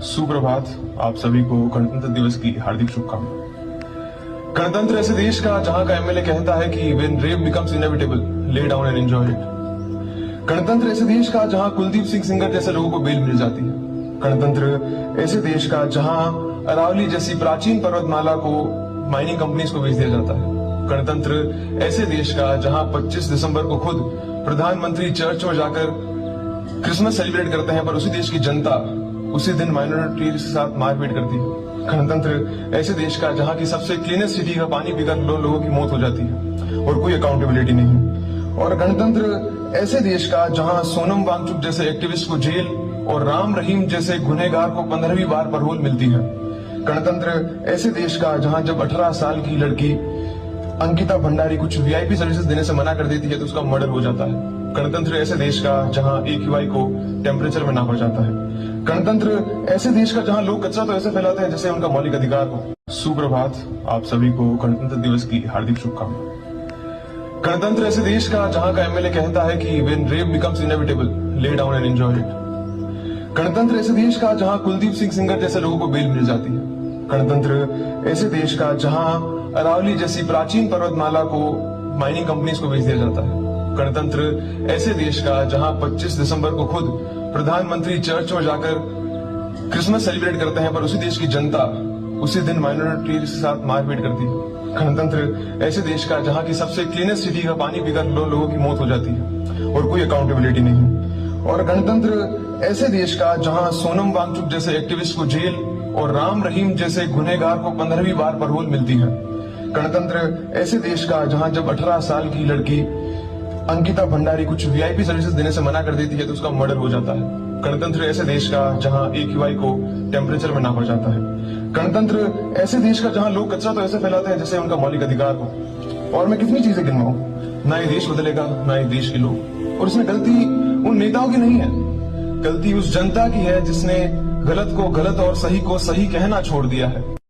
सुप्रभात। आप सभी को गणतंत्र दिवस की हार्दिक शुभकामनाएं। गणतंत्र ऐसे देश का जहां का एमएलए कहता है कि when rape becomes inevitable lay down and enjoy it. गणतंत्र ऐसे देश का जहां कुलदीप सिंह सेंगर जैसे लोगों को बेल मिल जाती है। गणतंत्र ऐसे देश का जहां अरावली जैसी प्राचीन पर्वतमाला को माइनिंग कंपनीज को बेच दिया जाता है। गणतंत्र ऐसे देश का जहां 25 दिसंबर को खुद प्रधानमंत्री चर्च में जाकर क्रिसमस सेलिब्रेट करते हैं, पर उसी देश की जनता उसी दिन माइनॉरिटी के साथ मारपीट करती है। गणतंत्र ऐसे देश का जहां की सबसे क्लीनेस्ट सिटी का पानी पीकर लोगों की मौत हो जाती है और कोई अकाउंटेबिलिटी नहीं। और गणतंत्र ऐसे देश का जहां सोनम वांगचुक जैसे एक्टिविस्ट को जेल और राम रहीम जैसे गुनहगार को 15वीं बार पैरोल मिलती है। गणतंत्र ऐसे देश का जहां जब 18 साल की लड़की अंकिता भंडारी कुछ वीआईपी सर्विसेज देने से मना कर देती है तो उसका मर्डर हो जाता है। गणतंत्र ऐसे देश का जहां AQI को टेम्परेचर में नापा जाता है। गणतंत्र ऐसे देश का जहां लोग कचरा तो ऐसे फैलाते हैं जैसे उनका मौलिक अधिकार हो। सुप्रभात। आप सभी को गणतंत्र दिवस की हार्दिक शुभकामनाएं। गणतंत्र ऐसे देश का जहां का एमएलए कहता है कि when rape becomes inevitable lay down and enjoy it. गणतंत्र ऐसे देश का जहां कुलदीप सिंह सेंगर जैसे लोगों को बेल मिल जाती है। गणतंत्र ऐसे देश का जहां अरावली जैसी प्राचीन पर्वतमाला को माइनिंग कंपनीज को बेच दिया जाता है। गणतंत्र ऐसे देश का जहां 25 दिसंबर को खुद प्रधानमंत्री चर्च में जाकर क्रिसमस सेलिब्रेट करते हैं, पर उसी देश की जनता उसी दिन माइनॉरिटी के साथ मारपीट करती है। गणतंत्र ऐसे देश का जहां की सबसे क्लीनेस्ट सिटी का पानी पीकर लोगों की मौत हो जाती है और कोई अकाउंटेबिलिटी नहीं। और गणतंत्र ऐसे देश का जहां सोनम वांगचुक जैसे एक्टिविस्ट को जेल और राम रहीम जैसे गुनहगार को 15वीं बार पैरोल मिलती है। गणतंत्र ऐसे देश का जहां जब 18 साल की लड़की अंकिता भंडारी कुछ वीआईपी सर्विसेज देने से मना कर देती है तो उसका मर्डर हो जाता है। गणतंत्र ऐसे देश का जहां AQI को टेम्परेचर में नापा जाता है। गणतंत्र ऐसे देश का जहां लोग कचरा तो ऐसे फैलाते हैं जैसे उनका मौलिक अधिकार हो। और मैं कितनी चीजें गिनवाऊं, ना ये देश बदलेगा ना ये देश के लोग। और इसमें गलती उन नेताओं की नहीं है, गलती उस जनता की है जिसने गलत को गलत और सही को सही कहना छोड़ दिया है।